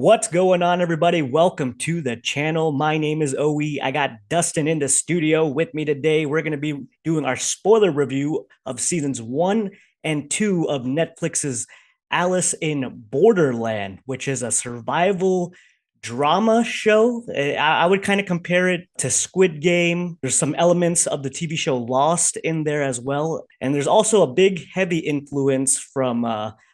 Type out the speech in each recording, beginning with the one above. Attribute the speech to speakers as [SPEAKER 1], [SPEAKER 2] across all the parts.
[SPEAKER 1] What's going on, everybody? Welcome to the channel. My name is Oe. I got Dustin in the studio with me today. We're going to be doing our spoiler review of seasons 1 and 2 of Netflix's Alice in Borderland, which is a survival drama show. I would kind of compare it to Squid Game. There's some elements of the TV show Lost in there as well. And there's also a big, heavy influence from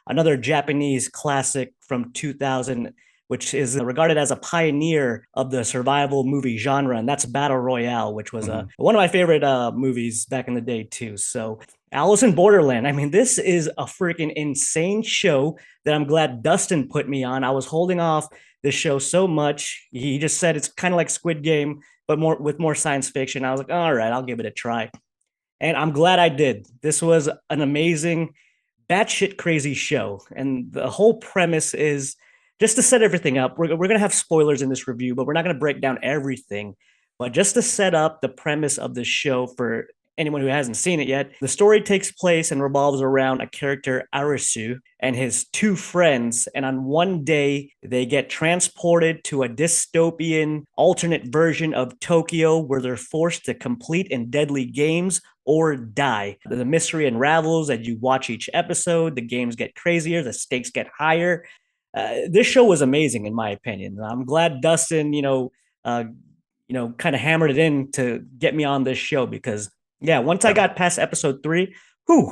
[SPEAKER 1] another Japanese classic from 2000, which is regarded as a pioneer of the survival movie genre, and that's Battle Royale, which was one of my favorite movies back in the day too. So Alice in Borderland, I mean, this is a freaking insane show that I'm glad Dustin put me on. I was holding off this show so much. He just said it's kind of like Squid Game, but more science fiction. I was like, all right, I'll give it a try. And I'm glad I did. This was an amazing, batshit crazy show. And the whole premise is just to set everything up. We're going to have spoilers in this review, but we're not going to break down everything. But just to set up the premise of this show for anyone who hasn't seen it yet, the story takes place and revolves around a character, Arisu, and his two friends. And on one day, they get transported to a dystopian alternate version of Tokyo where they're forced to complete in deadly games or die. The mystery unravels as you watch each episode. The games get crazier, the stakes get higher. This show was amazing, in my opinion. I'm glad Dustin, kind of hammered it in to get me on this show because, yeah, once I got past episode 3,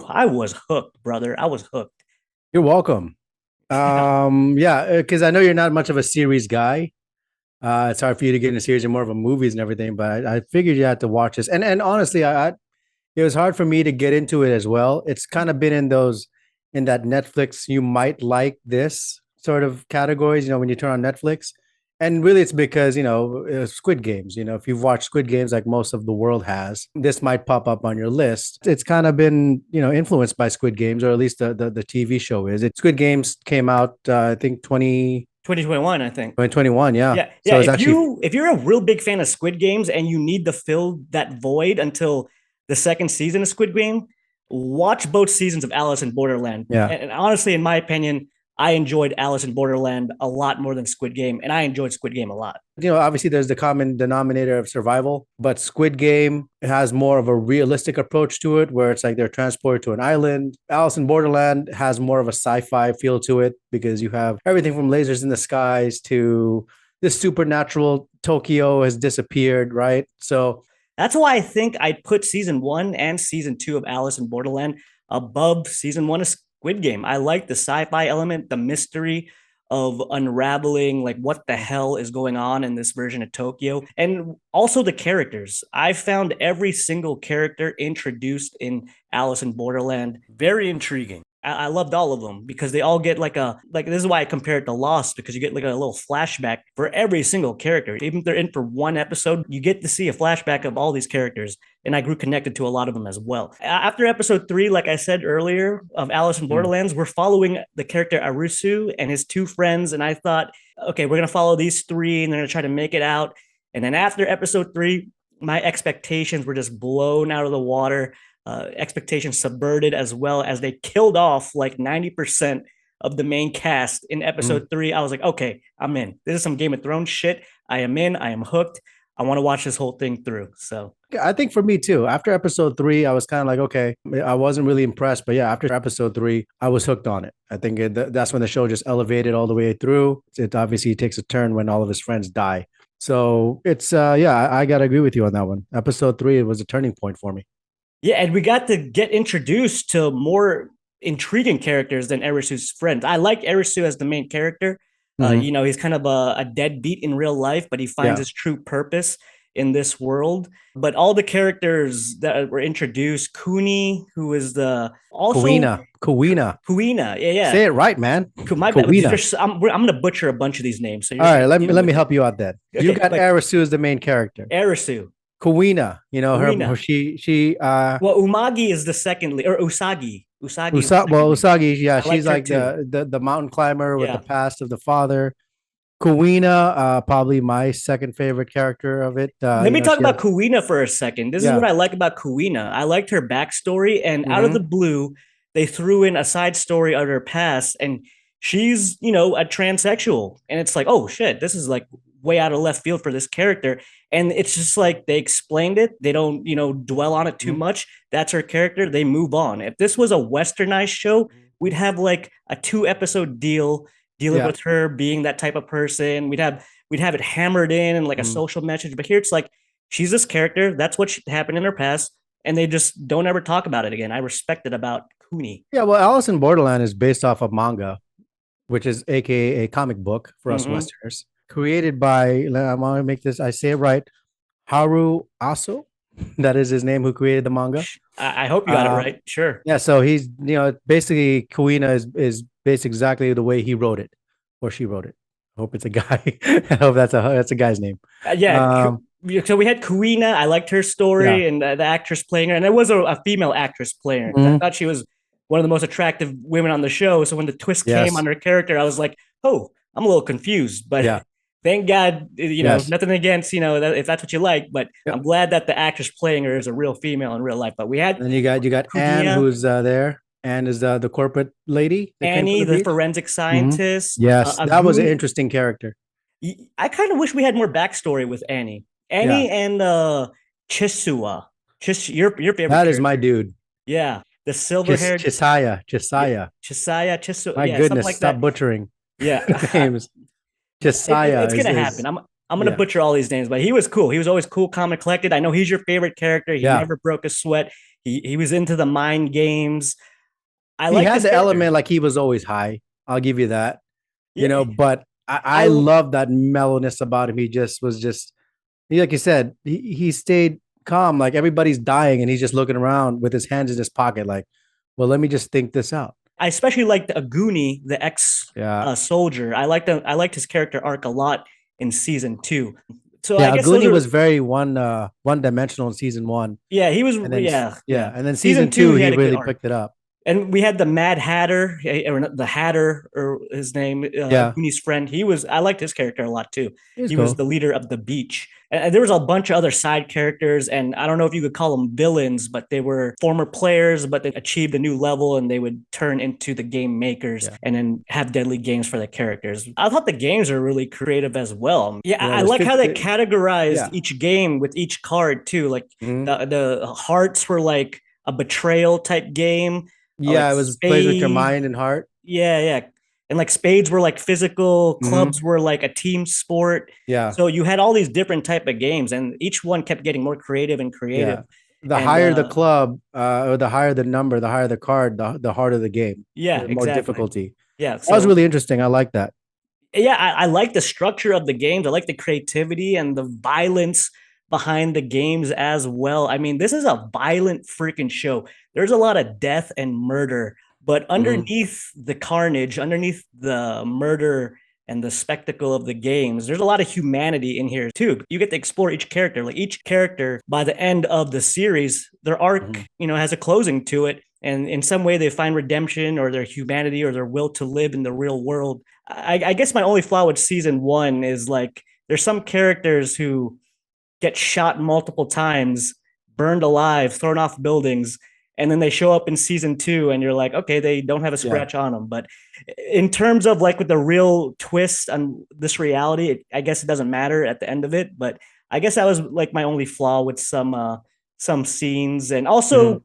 [SPEAKER 1] I was hooked, brother. I was hooked.
[SPEAKER 2] You're welcome. Yeah, because I know you're not much of a series guy. It's hard for you to get into series and more of a movies and everything, but I figured you had to watch this. And honestly, it was hard for me to get into it as well. It's kind of been in that Netflix, you might like this sort of categories, when you turn on Netflix. And really, it's because, Squid Games, if you've watched Squid Games like most of the world has, this might pop up on your list. It's kind of been, influenced by Squid Games, or at least the TV show is. Squid Games came out, I think,
[SPEAKER 1] 2021, I think.
[SPEAKER 2] 2021, yeah.
[SPEAKER 1] Yeah.
[SPEAKER 2] So it's
[SPEAKER 1] if you're a real big fan of Squid Games and you need to fill that void until the second season of Squid Game, watch both seasons of Alice in Borderland.
[SPEAKER 2] Yeah.
[SPEAKER 1] And honestly, in my opinion, I enjoyed Alice in Borderland a lot more than Squid Game, and I enjoyed Squid Game a lot.
[SPEAKER 2] Obviously there's the common denominator of survival, but Squid Game has more of a realistic approach to it, where it's like they're transported to an island. Alice in Borderland has more of a sci-fi feel to it because you have everything from lasers in the skies to this supernatural Tokyo has disappeared, right? So
[SPEAKER 1] that's why I think I'd put season 1 and season 2 of Alice in Borderland above season 1 of Squid Game. I like the sci-fi element, the mystery of unraveling like what the hell is going on in this version of Tokyo, and also the characters. I found every single character introduced in Alice in Borderland very intriguing. I loved all of them because they all get like this is why I compare it to Lost, because you get like a little flashback for every single character. Even if they're in for one episode, you get to see a flashback of all these characters. And I grew connected to a lot of them as well. After episode 3, like I said earlier, of Alice in Borderlands, we're following the character Arisu and his two friends. And I thought, okay, we're going to follow these 3 and they're going to try to make it out. And then after episode 3, my expectations were just blown out of the water. Expectations subverted, as well as they killed off like 90% of the main cast in episode 3. I was like, okay, I'm in. This is some Game of Thrones shit. I am in. I am hooked. I want to watch this whole thing through. So
[SPEAKER 2] I think for me too, after episode 3, I was kind of like, okay, I wasn't really impressed, but yeah, after episode 3, I was hooked on it. I think that's when the show just elevated all the way through. It obviously takes a turn when all of his friends die. So it's I gotta agree with you on that one. Episode 3, it was a turning point for me.
[SPEAKER 1] Yeah, and we got to get introduced to more intriguing characters than Erisu's friends. I like Erisu as the main character. He's kind of a deadbeat in real life, but he finds his true purpose in this world. But all the characters that were introduced, Kuni, who is the also
[SPEAKER 2] Kuina.
[SPEAKER 1] Yeah.
[SPEAKER 2] Say it right, man.
[SPEAKER 1] My bad. I'm gonna butcher a bunch of these names. So
[SPEAKER 2] all right, let me help you out then. Okay, you got Erisu as the main character.
[SPEAKER 1] Erisu.
[SPEAKER 2] Kuina,
[SPEAKER 1] Kuina.
[SPEAKER 2] she
[SPEAKER 1] well, Umagi is the second or Usagi.
[SPEAKER 2] Usagi, yeah, she's like
[SPEAKER 1] too.
[SPEAKER 2] the mountain climber with the past of the father. Kuina, probably my second favorite character of it.
[SPEAKER 1] Let me talk about Kuina for a second. This is what I like about Kuina. I liked her backstory, and out of the blue, they threw in a side story of her past, and she's, a transsexual. And it's like, oh shit, this is like way out of left field for this character. And it's just like they explained it. They don't, dwell on it too
[SPEAKER 2] Mhm.
[SPEAKER 1] much. That's her character. They move on. If this was a westernized show, we'd have like a 2 episode deal dealing
[SPEAKER 2] Yeah.
[SPEAKER 1] with her being that type of person. We'd have it hammered in and like a
[SPEAKER 2] Mhm.
[SPEAKER 1] social message. But here it's like she's this character. That's what happened in her past, and they just don't ever talk about it again. I respect it about Cooney.
[SPEAKER 2] Yeah, well, Alice in Borderland is based off of manga, which is aka a comic book for us
[SPEAKER 1] Mm-hmm.
[SPEAKER 2] Westerners, created by I want to make this I say it right, Haru Aso. That is his name, who created the manga.
[SPEAKER 1] I hope you got it
[SPEAKER 2] Uh,
[SPEAKER 1] right. Sure.
[SPEAKER 2] yeah, so he's basically Kuina is based exactly the way he wrote it, or she wrote it. I hope it's a guy. I hope that's a guy's name.
[SPEAKER 1] Yeah.
[SPEAKER 2] Um,
[SPEAKER 1] So we had Karina. I liked her
[SPEAKER 2] yeah.
[SPEAKER 1] story and the actress playing her, and there was a female actress playing her because I
[SPEAKER 2] Mhm.
[SPEAKER 1] thought she was one of the most attractive women on the show. So when the twist came
[SPEAKER 2] Yes.
[SPEAKER 1] on her character, I was like, oh, I'm a little confused. But
[SPEAKER 2] Yeah.
[SPEAKER 1] thank God,
[SPEAKER 2] Yes.
[SPEAKER 1] nothing against if that's what you like. But
[SPEAKER 2] Yep.
[SPEAKER 1] I'm glad that the actress playing her is a real female in real life. But we had
[SPEAKER 2] And then you got Anne,
[SPEAKER 1] Kunia,
[SPEAKER 2] who's there. Anne is the corporate lady that came from
[SPEAKER 1] Annie,
[SPEAKER 2] the
[SPEAKER 1] the
[SPEAKER 2] beach.
[SPEAKER 1] forensic
[SPEAKER 2] Hmm.
[SPEAKER 1] scientist,
[SPEAKER 2] Yes,
[SPEAKER 1] a
[SPEAKER 2] that was an
[SPEAKER 1] goon.
[SPEAKER 2] interesting character.
[SPEAKER 1] I kind of wish we had more backstory with Annie.
[SPEAKER 2] Yeah,
[SPEAKER 1] Annie and Chisua. Your favorite
[SPEAKER 2] that is my
[SPEAKER 1] character.
[SPEAKER 2] dude.
[SPEAKER 1] Yeah. The silver haired yeah,
[SPEAKER 2] Chisaya.
[SPEAKER 1] Chisaya, Chisu,
[SPEAKER 2] My
[SPEAKER 1] yeah, something
[SPEAKER 2] goodness,
[SPEAKER 1] like
[SPEAKER 2] stop
[SPEAKER 1] that.
[SPEAKER 2] butchering
[SPEAKER 1] Yeah.
[SPEAKER 2] names. Chisaya
[SPEAKER 1] It's gonna happen.
[SPEAKER 2] is
[SPEAKER 1] I'm gonna
[SPEAKER 2] yeah,
[SPEAKER 1] butcher all these names, but he was cool. He was always cool, calm, and collected. I know he's your favorite character. He
[SPEAKER 2] yeah.
[SPEAKER 1] never broke a sweat. He was into the mind games. I
[SPEAKER 2] He
[SPEAKER 1] like
[SPEAKER 2] had
[SPEAKER 1] this
[SPEAKER 2] the
[SPEAKER 1] character.
[SPEAKER 2] element like he was always high. I'll give you that.
[SPEAKER 1] Yeah,
[SPEAKER 2] But I
[SPEAKER 1] I
[SPEAKER 2] love that mellowness about him. He just was just like you said, he stayed calm. Like everybody's dying, and he's just looking around with his hands in his pocket, like, well, let me just think this out.
[SPEAKER 1] I especially liked Aguni, the ex
[SPEAKER 2] Yeah.
[SPEAKER 1] soldier. I liked his character arc a lot in season 2. So I
[SPEAKER 2] Yeah,
[SPEAKER 1] guess those
[SPEAKER 2] Aguni
[SPEAKER 1] are
[SPEAKER 2] was very one dimensional in season one,
[SPEAKER 1] yeah, he was
[SPEAKER 2] and then
[SPEAKER 1] yeah,
[SPEAKER 2] yeah,
[SPEAKER 1] yeah.
[SPEAKER 2] and then
[SPEAKER 1] Season
[SPEAKER 2] season
[SPEAKER 1] 2
[SPEAKER 2] two
[SPEAKER 1] he
[SPEAKER 2] he
[SPEAKER 1] had a good
[SPEAKER 2] really
[SPEAKER 1] arc.
[SPEAKER 2] picked it up.
[SPEAKER 1] And we had the Mad Hatter, or the Hatter, or his name,
[SPEAKER 2] Yeah,
[SPEAKER 1] Goonies' friend. I liked his character a lot too.
[SPEAKER 2] he was
[SPEAKER 1] He was
[SPEAKER 2] cool.
[SPEAKER 1] the leader of the beach. And there was a bunch of other side characters, and I don't know if you could call them villains, but they were former players, but they achieved a new level and they would turn into the game makers
[SPEAKER 2] Yeah,
[SPEAKER 1] and then have deadly games for the characters. I thought the games are really creative as well. Yeah,
[SPEAKER 2] yeah.
[SPEAKER 1] I
[SPEAKER 2] There's
[SPEAKER 1] like how they
[SPEAKER 2] 50.
[SPEAKER 1] categorized
[SPEAKER 2] Yeah,
[SPEAKER 1] each game with each card too. Like
[SPEAKER 2] mhm.
[SPEAKER 1] the hearts were like a betrayal type game, like
[SPEAKER 2] Yeah. It was plays with your
[SPEAKER 1] spade.
[SPEAKER 2] mind and heart.
[SPEAKER 1] Yeah, yeah. And like spades were like physical,
[SPEAKER 2] Hmm.
[SPEAKER 1] clubs were like a team sport.
[SPEAKER 2] Yeah,
[SPEAKER 1] So you had all these different type of games, and each one kept getting more creative and creative.
[SPEAKER 2] yeah. The
[SPEAKER 1] And
[SPEAKER 2] higher the club, or the higher the number, the higher the card, the harder the game.
[SPEAKER 1] yeah,
[SPEAKER 2] The more
[SPEAKER 1] exactly.
[SPEAKER 2] difficulty.
[SPEAKER 1] Yeah.
[SPEAKER 2] That was
[SPEAKER 1] So
[SPEAKER 2] really interesting. I like that.
[SPEAKER 1] yeah, I like the structure of the games. I like the creativity and the violence behind the games as well. I mean, this is a violent freaking show. There's a lot of death and murder, but
[SPEAKER 2] Hmm.
[SPEAKER 1] underneath the carnage, underneath the murder and the spectacle of the games, there's a lot of humanity in here too. You get to explore each character. Like each character, by the end of the series, their
[SPEAKER 2] Hmm.
[SPEAKER 1] arc, has a closing to it. And in some way, they find redemption or their humanity or their will to live in the real world. I guess my only flaw with season 1 is like there's some characters who get shot multiple times, burned alive, thrown off buildings, and then they show up in season 2, and you're like, okay, they don't have a
[SPEAKER 2] Yeah.
[SPEAKER 1] scratch on them. But in terms of like with the real twist on this reality, I guess it doesn't matter at the end of it. But I guess that was like my only flaw with some scenes, and
[SPEAKER 2] Hmm.
[SPEAKER 1] also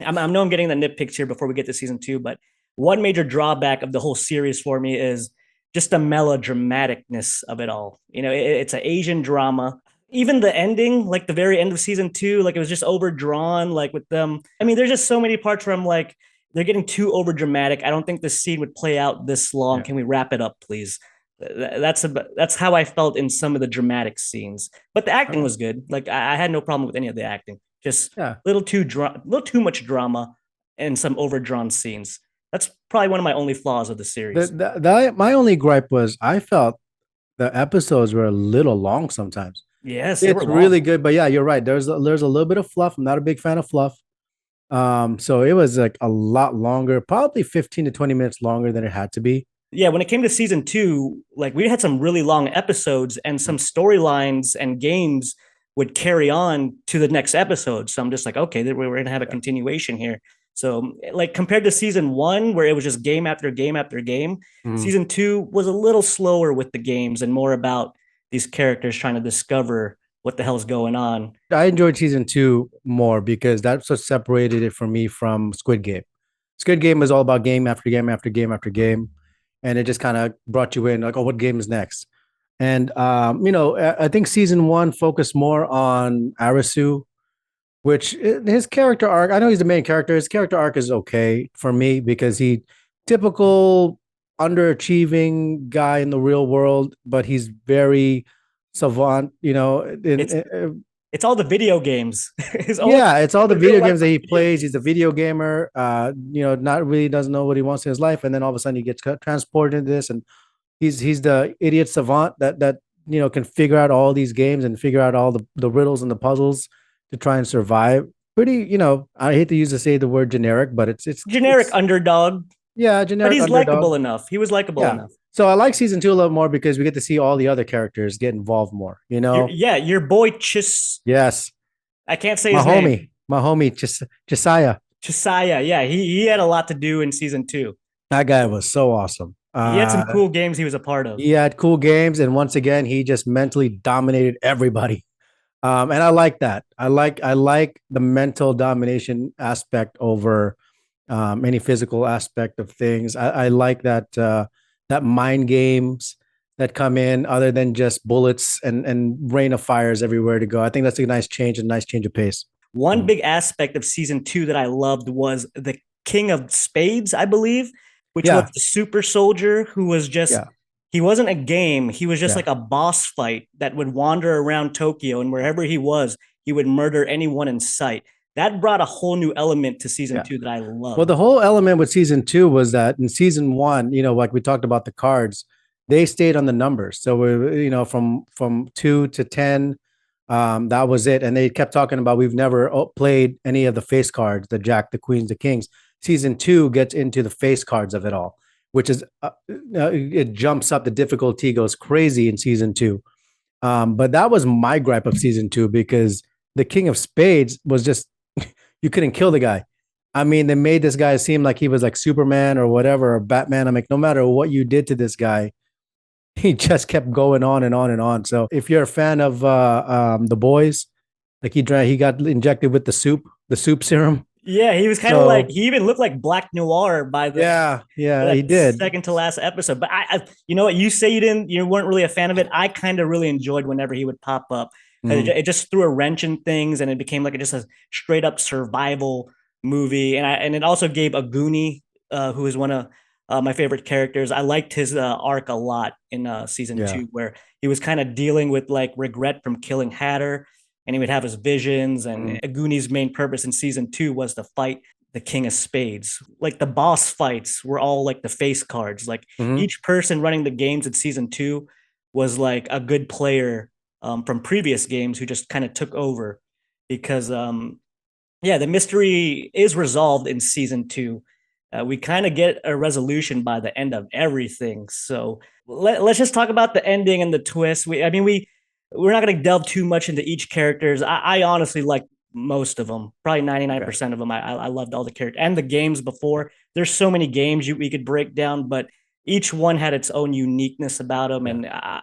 [SPEAKER 1] I know I'm getting the nitpicks here before we get to season 2, but one major drawback of the whole series for me is just the melodramaticness of it all. It's an Asian drama. Even the ending, like the very end of season 2, like it was just overdrawn. Like with them, I mean, there's just so many parts where I'm like, they're getting too over dramatic. I don't think this scene would play out this long.
[SPEAKER 2] Yeah.
[SPEAKER 1] Can we wrap it up, please? That's how I felt in some of the dramatic scenes. But the acting
[SPEAKER 2] Okay.
[SPEAKER 1] was good. Like I had no problem with any of the acting. Just
[SPEAKER 2] Yeah.
[SPEAKER 1] little too much drama and some overdrawn scenes. That's probably one of my only flaws of the series.
[SPEAKER 2] My only gripe was I felt the episodes were a little long sometimes.
[SPEAKER 1] Yes, they were
[SPEAKER 2] It's really
[SPEAKER 1] long.
[SPEAKER 2] good, but yeah, you're right. There's a little bit of fluff. I'm not a big fan of fluff. So it was like a lot longer, probably 15 to 20 minutes longer than it had to be.
[SPEAKER 1] Yeah, when it came to season 2, like we had some really long episodes and some storylines and games would carry on to the next episode. So I'm just like, okay, we're gonna have a
[SPEAKER 2] Yeah.
[SPEAKER 1] continuation here. So, like compared to season one, where it was just game after game after game,
[SPEAKER 2] Mhm.
[SPEAKER 1] season two was a little slower with the games and more about these characters trying to discover what the hell's going on.
[SPEAKER 2] I enjoyed season two more because that's what separated it for me from Squid Game. Squid Game was all about game after game after game after game, and it just kind of brought you in like, oh, what game is next? And I think season one focused more on Arisu, which his character arc. I know he's the main character. His character arc is okay for me because he typical underachieving guy in the real world, but he's very savant.
[SPEAKER 1] It's it's all the video games. His only
[SPEAKER 2] Yeah, it's all the
[SPEAKER 1] in real
[SPEAKER 2] video
[SPEAKER 1] life
[SPEAKER 2] games that
[SPEAKER 1] are
[SPEAKER 2] he
[SPEAKER 1] video
[SPEAKER 2] plays. He's a
[SPEAKER 1] games.
[SPEAKER 2] video gamer. Not really doesn't know what he wants in his life, and then all of a sudden he gets transported into this, and he's the idiot savant that can figure out all these games and figure out all the riddles and the puzzles to try and survive. Pretty, I hate to use to say the word generic, but
[SPEAKER 1] Generic
[SPEAKER 2] it's
[SPEAKER 1] underdog,
[SPEAKER 2] yeah,
[SPEAKER 1] but
[SPEAKER 2] generic
[SPEAKER 1] he's
[SPEAKER 2] underdog.
[SPEAKER 1] likable enough. He was likable
[SPEAKER 2] Yeah.
[SPEAKER 1] enough.
[SPEAKER 2] So I like season two a little more because we get to see all the other characters get involved more.
[SPEAKER 1] Yeah, your boy Chis.
[SPEAKER 2] Yes,
[SPEAKER 1] I can't say his name.
[SPEAKER 2] my homie, Josiah.
[SPEAKER 1] Chisaya. Yeah, he had a lot to do in season two.
[SPEAKER 2] That guy was so awesome.
[SPEAKER 1] He had some cool games he was a part of.
[SPEAKER 2] He had cool games, and once again, he just mentally dominated everybody. And I like that. I like the mental domination aspect over any physical aspect of things. I like that mind games that come in other than just bullets and rain of fires everywhere to go. I think that's a nice change and nice change of pace.
[SPEAKER 1] One
[SPEAKER 2] Mhm.
[SPEAKER 1] big aspect of season two that I loved was the King of Spades, I believe, which was
[SPEAKER 2] Yeah,
[SPEAKER 1] the super soldier who was just,
[SPEAKER 2] yeah,
[SPEAKER 1] he wasn't a game. He was just
[SPEAKER 2] yeah.
[SPEAKER 1] like a boss fight that would wander around Tokyo, and wherever he was, he would murder anyone in sight. That brought a whole new element to season
[SPEAKER 2] Yeah.
[SPEAKER 1] two that I
[SPEAKER 2] Well,
[SPEAKER 1] loved.
[SPEAKER 2] the whole element with season two was that in season one, like we talked about the cards, they stayed on the numbers. So from 2 to 10, that was it. And they kept talking about we've never played any of the face cards, the Jack, the Queens, the Kings. Season two gets into the face cards of it all, which is it jumps up. The difficulty goes crazy in season two. But that was my gripe of season two because the King of Spades was just you couldn't kill the guy. I mean, they made this guy seem like he was like Superman or whatever, or Batman. I'm like, no matter what you did to this guy, he just kept going on and on and on. So if you're a fan of the boys, like he got injected with the soup serum.
[SPEAKER 1] Yeah, he was kind of like,
[SPEAKER 2] So
[SPEAKER 1] he even looked like Black Noir by the
[SPEAKER 2] yeah, he
[SPEAKER 1] that
[SPEAKER 2] did.
[SPEAKER 1] second to last episode. But you know what? You say you weren't really a fan of it. I kind of really enjoyed whenever he would pop up because
[SPEAKER 2] Mm,
[SPEAKER 1] it just threw a wrench in things, and it became like just a straight up survival movie. And it also gave a Goonie, who is one of my favorite characters. I liked his arc a lot in season
[SPEAKER 2] yeah.
[SPEAKER 1] two, where he was kind of dealing with like regret from killing Hatter, and he would have his visions. And
[SPEAKER 2] Mm,
[SPEAKER 1] Aguni's main purpose in season two was to fight the King of Spades. Like the boss fights were all like the face cards. Like
[SPEAKER 2] mm-hmm.
[SPEAKER 1] each person running the games in season two was like a good player from previous games who just kind of took over because yeah, the mystery is resolved in season two. We kind of get a resolution by the end of everything. So let's just talk about the ending and the twist. We're not going to delve too much into each characters. I honestly like most of them, probably
[SPEAKER 2] Okay.
[SPEAKER 1] 99% of them. I loved all the characters and the games before. There's so many games we could break down, but each one had its own uniqueness about them.
[SPEAKER 2] Yeah.
[SPEAKER 1] And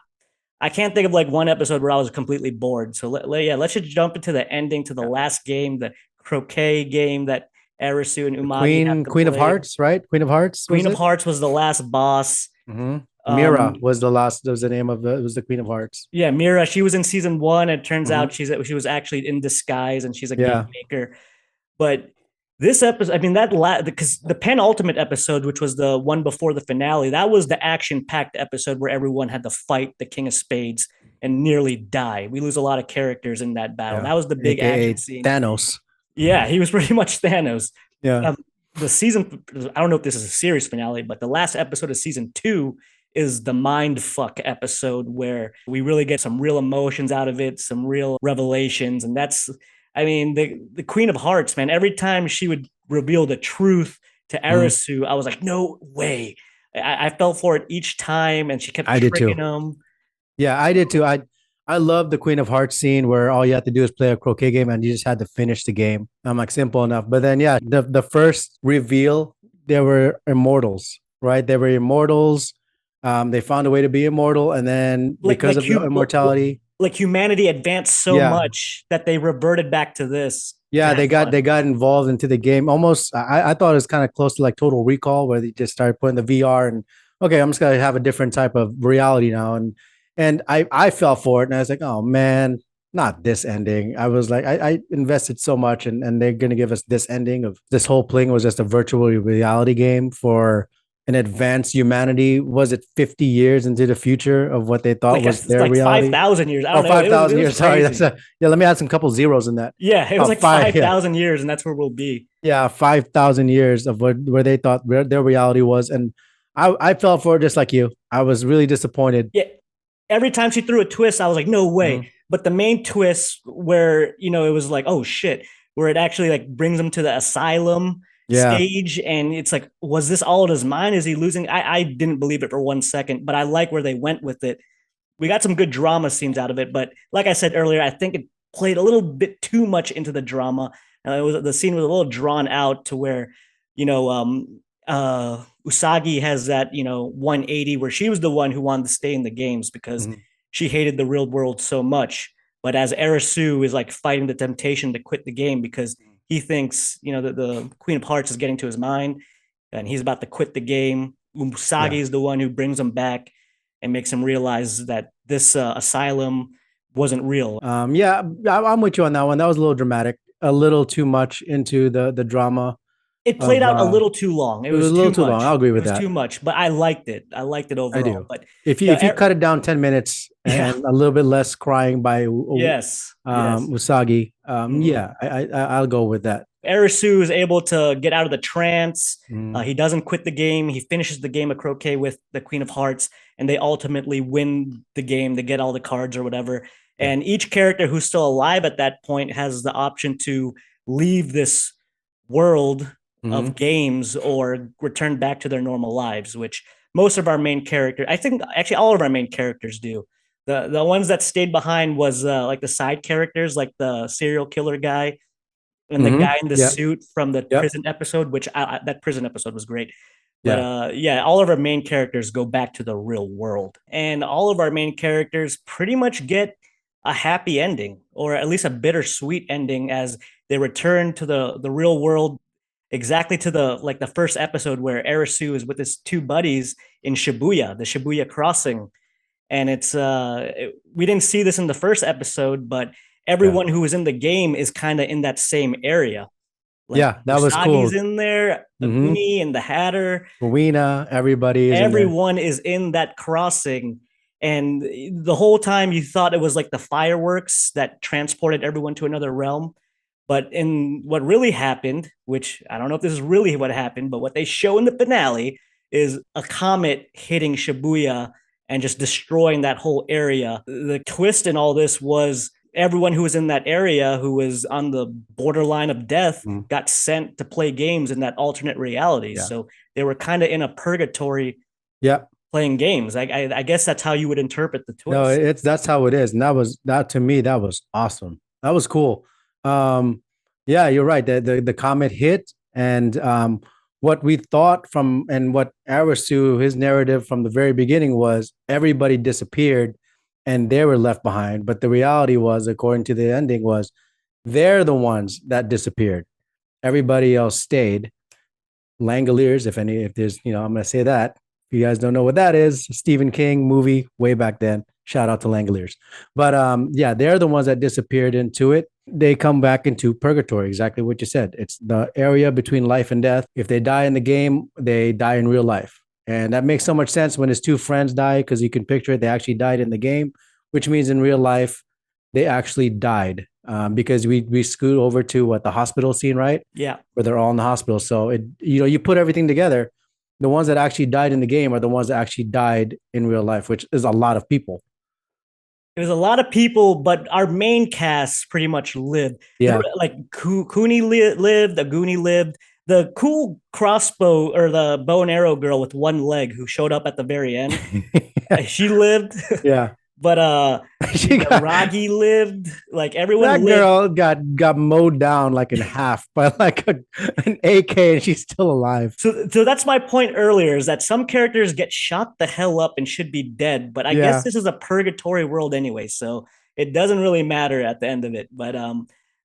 [SPEAKER 1] I can't think of like one episode where I was completely bored. So yeah, let's just jump into the ending, to the
[SPEAKER 2] Yeah.
[SPEAKER 1] last game, the croquet game that Arisu and
[SPEAKER 2] The
[SPEAKER 1] Umagi have
[SPEAKER 2] Queen,
[SPEAKER 1] to
[SPEAKER 2] Queen of
[SPEAKER 1] play.
[SPEAKER 2] Hearts, right? Queen of Hearts
[SPEAKER 1] Queen
[SPEAKER 2] was
[SPEAKER 1] of
[SPEAKER 2] it?
[SPEAKER 1] Hearts was the last boss.
[SPEAKER 2] Mm-hmm. Mira
[SPEAKER 1] Um,
[SPEAKER 2] was the last. Was the name of the. It was the Queen of Hearts.
[SPEAKER 1] yeah, Mira, she was in season one. It turns
[SPEAKER 2] Mm-hmm.
[SPEAKER 1] out she was actually in disguise and she's a game
[SPEAKER 2] Yeah.
[SPEAKER 1] maker. But this episode, I mean, because the penultimate episode, which was the one before the finale, that was the action packed episode where everyone had to fight the King of Spades and nearly die. We lose a lot of characters in that battle.
[SPEAKER 2] Yeah.
[SPEAKER 1] That was the big action
[SPEAKER 2] AKA
[SPEAKER 1] scene.
[SPEAKER 2] Thanos.
[SPEAKER 1] Yeah, he was pretty much Thanos.
[SPEAKER 2] Yeah.
[SPEAKER 1] Um, the season, I don't know if this is a series finale, but the last episode of season two is the mind fuck episode where we really get some real emotions out of it, some real revelations. And that's, I mean, the Queen of Hearts, man, every time she would reveal the truth to
[SPEAKER 2] Mm.
[SPEAKER 1] Arisu, I was like, no way. I fell for it each time, and she kept
[SPEAKER 2] I did
[SPEAKER 1] tricking
[SPEAKER 2] too.
[SPEAKER 1] him.
[SPEAKER 2] Yeah, I did too. I love the Queen of Hearts scene where all you have to do is play a croquet game and you just had to finish the game. I'm like simple enough. But then yeah, the first reveal, they were immortals, right? They were immortals. They found a way to be immortal, and then
[SPEAKER 1] like
[SPEAKER 2] because
[SPEAKER 1] like
[SPEAKER 2] of the
[SPEAKER 1] hu-
[SPEAKER 2] immortality,
[SPEAKER 1] like humanity advanced so
[SPEAKER 2] yeah,
[SPEAKER 1] much that they reverted back to this to
[SPEAKER 2] yeah,
[SPEAKER 1] have
[SPEAKER 2] they
[SPEAKER 1] fun.
[SPEAKER 2] got involved into the game. Almost, I thought it was kind of close to like Total Recall, where they just started putting the VR and okay, I'm just gonna have a different type of reality now, and I fell for it, and I was like, oh man, not this ending. I was like, I invested so much, and they're gonna give us this ending of this whole thing was just a virtual reality game for an advanced humanity. Was it 50 years into the future of what they thought was
[SPEAKER 1] It's
[SPEAKER 2] their
[SPEAKER 1] like
[SPEAKER 2] reality?
[SPEAKER 1] 5,000 years. I
[SPEAKER 2] Oh,
[SPEAKER 1] don't know.
[SPEAKER 2] five
[SPEAKER 1] It
[SPEAKER 2] thousand
[SPEAKER 1] was
[SPEAKER 2] years. Sorry, that's
[SPEAKER 1] crazy.
[SPEAKER 2] a yeah. Let me add some couple zeros in that.
[SPEAKER 1] Yeah, it was
[SPEAKER 2] Oh,
[SPEAKER 1] like
[SPEAKER 2] five.
[SPEAKER 1] five
[SPEAKER 2] Yeah,
[SPEAKER 1] thousand years, and that's where we'll be.
[SPEAKER 2] yeah, 5,000 years of what where they thought their reality was, and I fell for it just like you. I was really disappointed.
[SPEAKER 1] Yeah, every time she threw a twist, I was like, no way.
[SPEAKER 2] Mhm.
[SPEAKER 1] But the main twist where, it was like, oh shit, where it actually like brings him to the asylum
[SPEAKER 2] Yeah.
[SPEAKER 1] stage. And it's like, was this all in his mind? Is he losing? I didn't believe it for 1 second, but I like where they went with it. We got some good drama scenes out of it. But like I said earlier, I think it played a little bit too much into the drama. The scene was a little drawn out to where, you know, Usagi has that 180 where she was the one who wanted to stay in the games because
[SPEAKER 2] Mhm.
[SPEAKER 1] she hated the real world so much. But as Erisu is like fighting the temptation to quit the game because he thinks that the Queen of Hearts is getting to his mind and he's about to quit the game. Usagi
[SPEAKER 2] Yeah.
[SPEAKER 1] is the one who brings him back and makes him realize that this asylum wasn't real.
[SPEAKER 2] Yeah, I'm with you on that one. That was a little dramatic, a little too much into the drama
[SPEAKER 1] It played
[SPEAKER 2] of
[SPEAKER 1] out a little too long. It
[SPEAKER 2] it was
[SPEAKER 1] was
[SPEAKER 2] a little
[SPEAKER 1] too
[SPEAKER 2] too long. I'll
[SPEAKER 1] much.
[SPEAKER 2] agree
[SPEAKER 1] It
[SPEAKER 2] with
[SPEAKER 1] was
[SPEAKER 2] that.
[SPEAKER 1] too much, but I liked it. I liked it
[SPEAKER 2] I
[SPEAKER 1] overall.
[SPEAKER 2] do.
[SPEAKER 1] But
[SPEAKER 2] If you cut it down 10 minutes
[SPEAKER 1] yeah,
[SPEAKER 2] and a little bit less crying by
[SPEAKER 1] yes, yes.
[SPEAKER 2] Usagi,
[SPEAKER 1] Mm-hmm.
[SPEAKER 2] yeah, I'll go with that.
[SPEAKER 1] Erisu is able to get out of the trance.
[SPEAKER 2] Mhm.
[SPEAKER 1] He doesn't quit the game. He finishes the game of croquet with the Queen of Hearts, and they ultimately win the game. They get all the cards or whatever.
[SPEAKER 2] Yeah.
[SPEAKER 1] And each character who's still alive at that point has the option to leave this world of
[SPEAKER 2] Mhm.
[SPEAKER 1] games or return back to their normal lives, which most of our main characters, I think actually all of our main characters do. The ones that stayed behind was like the side characters, like the serial killer guy and the
[SPEAKER 2] Mhm.
[SPEAKER 1] guy in the
[SPEAKER 2] Yeah.
[SPEAKER 1] suit from the
[SPEAKER 2] Yep.
[SPEAKER 1] prison episode, which that prison episode was great. But
[SPEAKER 2] Yeah.
[SPEAKER 1] yeah, all of our main characters go back to the real world, and all of our main characters pretty much get a happy ending, or at least a bittersweet ending, as they return to the real world, exactly to the first episode where Erisu is with his two buddies in Shibuya, the Shibuya crossing, and we didn't see this in the first episode, but
[SPEAKER 2] Yeah.
[SPEAKER 1] everyone who was in the game is kind of in that same area. Like
[SPEAKER 2] Yeah. That was
[SPEAKER 1] Usagi's
[SPEAKER 2] cool.
[SPEAKER 1] in there,
[SPEAKER 2] Mm-hmm.
[SPEAKER 1] Aguni and the Hatter.
[SPEAKER 2] Rowena, everybody is in there.
[SPEAKER 1] Everyone is in that crossing. And the whole time you thought it was like the fireworks that transported everyone to another realm. But in what really happened, which I don't know if this is really what happened, but what they show in the finale is a comet hitting Shibuya and just destroying that whole area. The twist in all this was everyone who was in that area who was on the borderline of death
[SPEAKER 2] Mhm.
[SPEAKER 1] got sent to play games in that alternate reality.
[SPEAKER 2] Yeah.
[SPEAKER 1] So they were kind of in a purgatory
[SPEAKER 2] Yeah.
[SPEAKER 1] playing games. I guess that's how you would interpret the
[SPEAKER 2] No,
[SPEAKER 1] twist.
[SPEAKER 2] that's how it is. And that to me, that was awesome. That was cool. Um, yeah, you're right. The comet hit, and what we thought from and what Arisu, his narrative from the very beginning was everybody disappeared and they were left behind. But the reality was, according to the ending, was they're the ones that disappeared. Everybody else stayed. Langoliers, if there's, I'm going to say that. If you guys don't know what that is, Stephen King movie way back then. Shout out to Langoliers. But yeah, they're the ones that disappeared into it. They come back into purgatory, exactly what you said. It's the area between life and death. If they die in the game, they die in real life. And that makes so much sense when his two friends die because you can picture it. They actually died in the game, which means in real life, they actually died because we scoot over to what the hospital scene, right?
[SPEAKER 1] Yeah.
[SPEAKER 2] Where they're all in the hospital. So you put everything together. The ones that actually died in the game are the ones that actually died in real life, which is a lot of people.
[SPEAKER 1] It was a lot of people, but our main cast pretty much lived. There were
[SPEAKER 2] Yeah.
[SPEAKER 1] like Cooney lived, Aguni lived. The cool crossbow or the bow and arrow girl with one leg who showed up at the very end, she lived.
[SPEAKER 2] Yeah.
[SPEAKER 1] but
[SPEAKER 2] She got
[SPEAKER 1] Ragi lived. Like everyone
[SPEAKER 2] that
[SPEAKER 1] lived.
[SPEAKER 2] girl got mowed down like in half by like an AK, and she's still alive.
[SPEAKER 1] So that's my point earlier is that some characters get shot the hell up and should be dead, but I guess
[SPEAKER 2] Yeah,
[SPEAKER 1] this is a purgatory world anyway, so it doesn't really matter at the end of it. But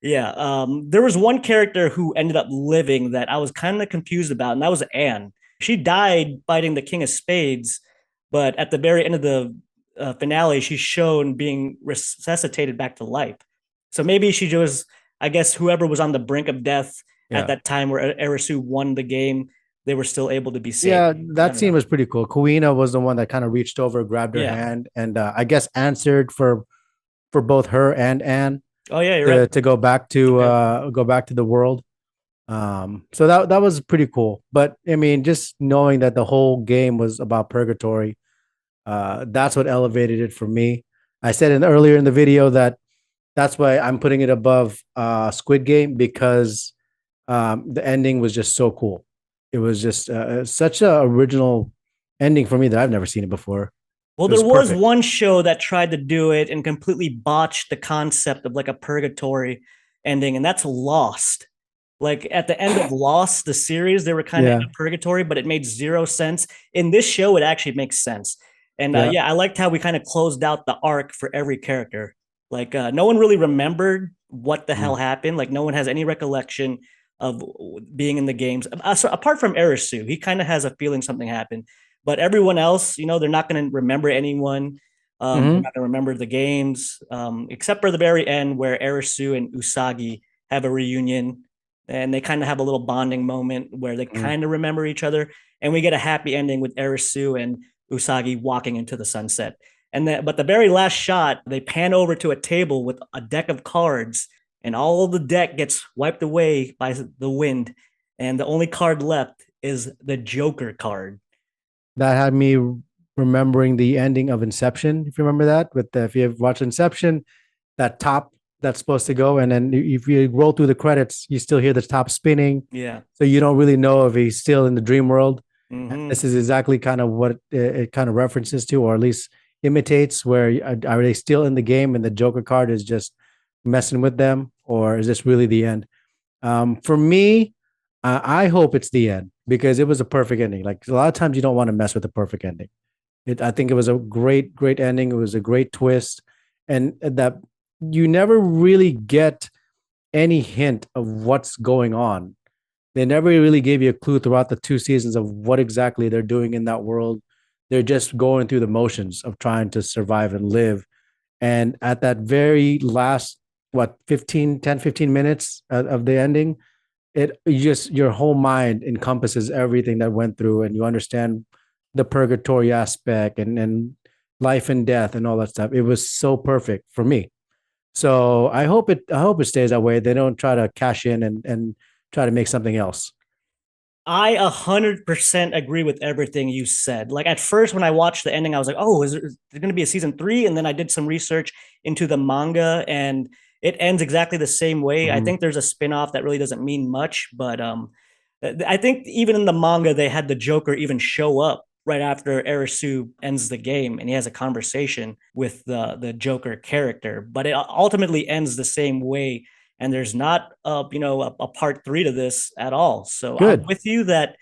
[SPEAKER 1] yeah, there was one character who ended up living that I was kind of confused about, and that was Anne. She died fighting the King of Spades, but at the very end of the finale, she's shown being resuscitated back to life. So maybe she was, I guess, whoever was on the brink of death at
[SPEAKER 2] yeah.
[SPEAKER 1] that time where Erisu won the game, they were still able to be saved.
[SPEAKER 2] Yeah,
[SPEAKER 1] I
[SPEAKER 2] that
[SPEAKER 1] don't
[SPEAKER 2] scene
[SPEAKER 1] know.
[SPEAKER 2] was pretty cool. Kuina was the one that kind of reached over, grabbed her
[SPEAKER 1] Yeah.
[SPEAKER 2] hand, and I guess answered for both her and Anne
[SPEAKER 1] Oh yeah, you're right.
[SPEAKER 2] to
[SPEAKER 1] Okay.
[SPEAKER 2] go back to the world. So that was pretty cool. But I mean, just knowing that the whole game was about purgatory, that's what elevated it for me. I said earlier in the video that that's why I'm putting it above Squid Game because the ending was just so cool. It was just such a original ending for me that I've never seen it before.
[SPEAKER 1] Well,
[SPEAKER 2] It
[SPEAKER 1] there
[SPEAKER 2] was
[SPEAKER 1] was
[SPEAKER 2] perfect.
[SPEAKER 1] one show that tried to do it and completely botched the concept of like a purgatory ending, and that's Lost. Like at the end of Lost, the series, they were kind of in
[SPEAKER 2] Yeah,
[SPEAKER 1] a purgatory, but it made zero sense. In this show, it actually makes sense. And
[SPEAKER 2] yeah.
[SPEAKER 1] yeah, I liked how we kind of closed out the arc for every character. Like no one really remembered what the hell
[SPEAKER 2] Mm.
[SPEAKER 1] happened. Like no one has any recollection of being in the games. So apart from Erisu, he kind of has a feeling something happened. But everyone else, they're not going to remember anyone. They're
[SPEAKER 2] Mm-hmm.
[SPEAKER 1] not going to remember the games, except for the very end where Erisu and Usagi have a reunion and they kind of have a little bonding moment where they
[SPEAKER 2] Mm.
[SPEAKER 1] kind of remember each other. And we get a happy ending with Erisu and Usagi walking into the sunset. But the very last shot, they pan over to a table with a deck of cards, and all the deck gets wiped away by the wind. And the only card left is the Joker card.
[SPEAKER 2] That had me remembering the ending of Inception. If you remember that, with if you have watched Inception, that top that's supposed to go, and then if you roll through the credits, you still hear the top spinning,
[SPEAKER 1] Yeah.
[SPEAKER 2] so you don't really know if he's still in the dream world.
[SPEAKER 1] Mm-hmm.
[SPEAKER 2] This is exactly kind of what it kind of references to, or at least imitates. Where are they still in the game, and the Joker card is just messing with them, or is this really the end? For me, I hope it's the end because it was a perfect ending. Like a lot of times, you don't want to mess with the perfect ending. I think it was a great ending. It was a great twist, and that you never really get any hint of what's going on. They never really gave you a clue throughout the two seasons of what exactly they're doing in that world. They're just going through the motions of trying to survive and live. And at that very last, what, 15 minutes of the ending, it you just your whole mind encompasses everything that went through, and you understand the purgatory aspect and life and death and all that stuff. It was so perfect for me. So I hope it stays that way. They don't try to cash in and try to make something else.
[SPEAKER 1] I 100% agree with everything you said. Like at first, when I watched the ending, I was like, "Oh, is there going to be a season three?" And then I did some research into the manga, and it ends exactly the same way. I
[SPEAKER 2] Mm-hmm.
[SPEAKER 1] think there's a spinoff that really doesn't mean much, but I think even in the manga, they had the Joker even show up right after Erisu ends the game, and he has a conversation with the Joker character. But it ultimately ends the same way, and there's not a part three to this at all. So I'm
[SPEAKER 2] Good.
[SPEAKER 1] with you that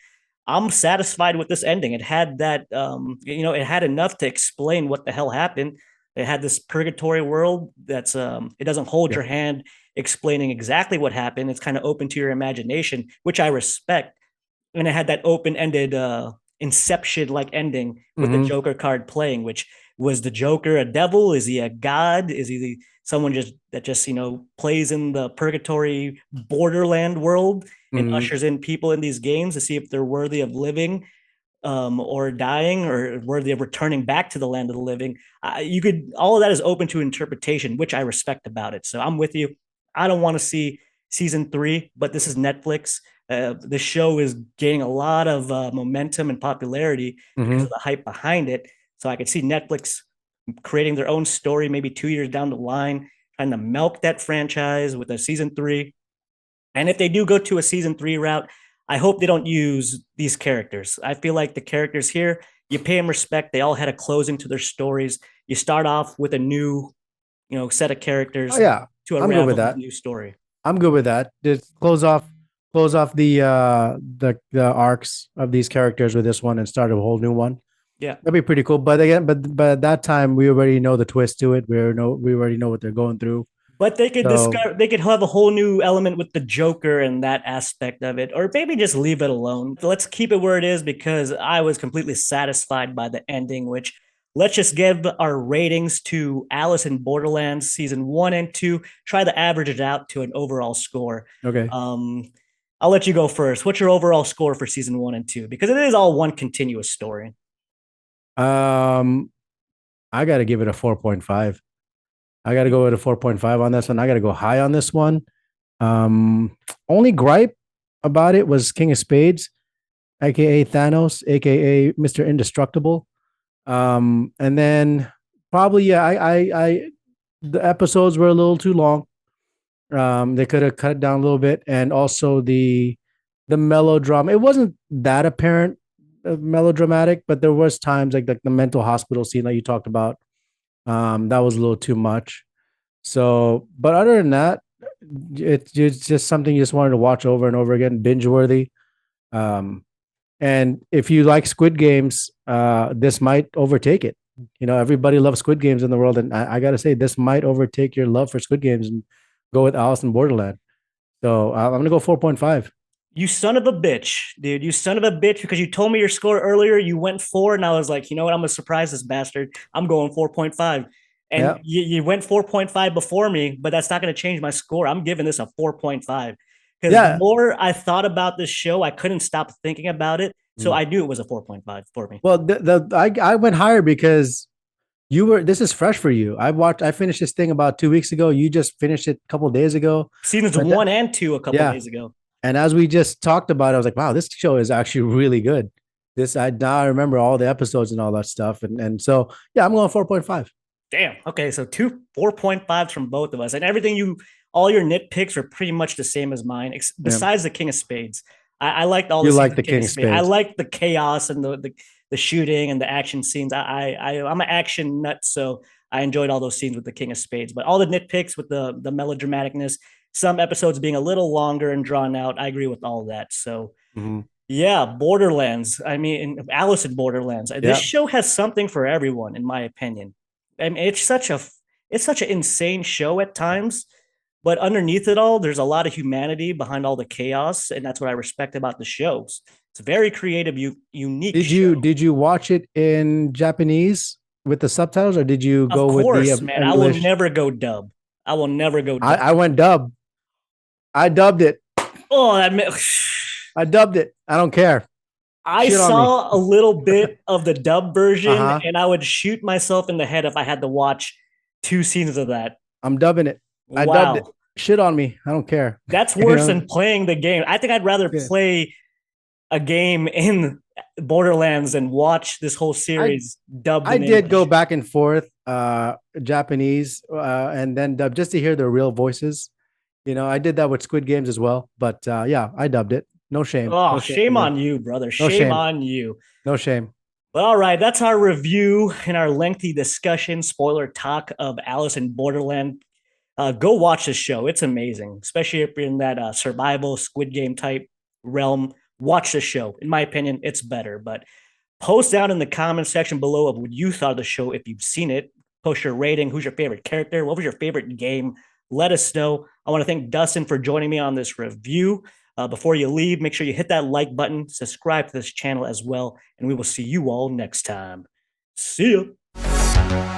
[SPEAKER 1] I'm satisfied with this ending. It had that it had enough to explain what the hell happened. It had this purgatory world that's it doesn't hold
[SPEAKER 2] Yeah.
[SPEAKER 1] your hand explaining exactly what happened. It's kind of open to your imagination, which I respect. And it had that open-ended inception like ending with the
[SPEAKER 2] Mm-hmm.
[SPEAKER 1] Joker card playing, which was the Joker a devil? Is he a god? Is he someone just plays in the purgatory borderland world and
[SPEAKER 2] Mm-hmm.
[SPEAKER 1] ushers in people in these games to see if they're worthy of living or dying or worthy of returning back to the land of the living. You could all of that is open to interpretation, which I respect about it. So I'm with you. I don't want to see season three, but this is Netflix. The show is gaining a lot of momentum and popularity because of
[SPEAKER 2] Mm-hmm.
[SPEAKER 1] the hype behind it. So I could see Netflix creating their own story maybe 2 years down the line, trying to milk that franchise with a season three. And if they do go to a season three route, I hope they don't use these characters. I feel like the characters here You pay them respect. They all had a closing to their stories. You start off with a new, set of
[SPEAKER 2] Oh
[SPEAKER 1] characters
[SPEAKER 2] yeah,
[SPEAKER 1] to
[SPEAKER 2] I'm good with
[SPEAKER 1] unravel this
[SPEAKER 2] that.
[SPEAKER 1] new story.
[SPEAKER 2] I'm good with that. Just close off the arcs of these characters with this one and start a whole new one.
[SPEAKER 1] Yeah.
[SPEAKER 2] That'd be pretty cool. But again, but at that time we already know the twist to it. We already know what they're going through.
[SPEAKER 1] But they could
[SPEAKER 2] So
[SPEAKER 1] discover, they could have a whole new element with the Joker and that aspect of it, or maybe just leave it alone. Let's keep it where it is because I was completely satisfied by the ending. Which let's just give our ratings to Alice in Borderlands season 1 and 2. Try to average it out to an overall score.
[SPEAKER 2] okay.
[SPEAKER 1] Um, I'll let you go first. What's your overall score for season 1 and 2? Because it is all one continuous story.
[SPEAKER 2] Um, I got to give it a 4.5. I got to go with a 4.5 on this one. I got to go high on this one. Only gripe about it was King of Spades, aka Thanos, aka Mr. Indestructible. And then probably yeah, the episodes were a little too long. They could have cut it down a little bit, and also the melodrama. It wasn't that apparent melodramatic, but there was times like the mental hospital scene that you talked about. That was a little too much. So, but other than that, it's just something you just wanted to watch over and over again, binge worthy. Um, and if you like Squid Games, this might overtake it. You know, everybody loves Squid Games in the world, and I got to say, this might overtake your love for Squid Games and go with Alice in Borderland. So I'm gonna go 4.5.
[SPEAKER 1] You son of a bitch, dude. You son of a bitch, because you told me your score earlier. You went 4, and I was like, you know what? I'm going to surprise this bastard. I'm going 4.5. And
[SPEAKER 2] Yeah,
[SPEAKER 1] you went 4.5 before me, but that's not going to change my score. I'm giving this a 4.5 because the
[SPEAKER 2] yeah.
[SPEAKER 1] more I thought about this show, I couldn't stop thinking about it. So
[SPEAKER 2] Mm.
[SPEAKER 1] I knew it was a 4.5 for me.
[SPEAKER 2] Well, I went higher because you were. This is fresh for you. I finished this thing about 2 weeks ago. You just finished it a couple of days ago.
[SPEAKER 1] Seasons
[SPEAKER 2] But
[SPEAKER 1] 1 and 2 a couple
[SPEAKER 2] yeah,
[SPEAKER 1] days ago.
[SPEAKER 2] and as we just talked about, I was like, wow, this show is actually really good. This I now remember all the episodes and all that stuff, and so yeah, I'm going 4.5.
[SPEAKER 1] Damn. Okay, so two 4.5s from both of us, and all your nitpicks are pretty much the same as mine,
[SPEAKER 2] Yeah,
[SPEAKER 1] besides the King of Spades. I liked all the
[SPEAKER 2] you
[SPEAKER 1] scenes
[SPEAKER 2] like
[SPEAKER 1] of
[SPEAKER 2] the
[SPEAKER 1] King
[SPEAKER 2] King
[SPEAKER 1] of
[SPEAKER 2] of
[SPEAKER 1] Spades. I
[SPEAKER 2] Spades.
[SPEAKER 1] like the chaos and the shooting and the action scenes. I'm an action nut, so I enjoyed all those scenes with the King of Spades. But all the nitpicks with the melodramaticness, some episodes being a little longer and drawn out, I agree with all of that. So
[SPEAKER 2] Mhm.
[SPEAKER 1] yeah, Borderlands. I mean, Alice in Borderlands. This
[SPEAKER 2] Yeah.
[SPEAKER 1] show has something for everyone, in my opinion. I mean, it's such an insane show at times, but underneath it all, there's a lot of humanity behind all the chaos, and that's what I respect about the shows. It's a very creative, unique show.
[SPEAKER 2] Did you watch it in Japanese with the subtitles, or did you
[SPEAKER 1] Of
[SPEAKER 2] go with the
[SPEAKER 1] course, man. I will
[SPEAKER 2] English?
[SPEAKER 1] never go dub. I will never go dub.
[SPEAKER 2] I went dub. I dubbed it.
[SPEAKER 1] Oh, that.
[SPEAKER 2] I dubbed it. I don't care.
[SPEAKER 1] I
[SPEAKER 2] Shit on me.
[SPEAKER 1] saw a little bit of the dub
[SPEAKER 2] Uh
[SPEAKER 1] version,
[SPEAKER 2] huh.
[SPEAKER 1] and I would shoot myself in the head if I had to watch 2 seasons of that.
[SPEAKER 2] I'm dubbing it. I dubbed it.
[SPEAKER 1] Wow.
[SPEAKER 2] Shit on me. I don't care.
[SPEAKER 1] That's
[SPEAKER 2] You
[SPEAKER 1] worse
[SPEAKER 2] know.
[SPEAKER 1] than playing the game. I think I'd rather
[SPEAKER 2] Yeah.
[SPEAKER 1] play a game in Borderlands and watch this whole
[SPEAKER 2] I
[SPEAKER 1] series dubbed
[SPEAKER 2] I
[SPEAKER 1] in
[SPEAKER 2] did go
[SPEAKER 1] English.
[SPEAKER 2] back and forth, Japanese, and then dub just to hear their real voices. You know, I did that with Squid Games as well. But yeah, I dubbed it. No shame.
[SPEAKER 1] Oh,
[SPEAKER 2] No shame for
[SPEAKER 1] shame
[SPEAKER 2] me.
[SPEAKER 1] on you, brother.
[SPEAKER 2] No
[SPEAKER 1] Shame
[SPEAKER 2] shame.
[SPEAKER 1] on you.
[SPEAKER 2] No shame.
[SPEAKER 1] But all right, that's our review and our lengthy discussion, spoiler talk of Alice in Borderland. Go watch this show. It's amazing, especially if you're in that survival Squid Game type realm. Watch the show. In my opinion, it's better. But post down in the comment section below of what you thought of the show if you've seen it. Post your rating. Who's your favorite character? What was your favorite game? Let us know. I want to thank Dustin for joining me on this review. Before you leave, make sure you hit that like button, subscribe to this channel as well, and we will see you all next time. See ya.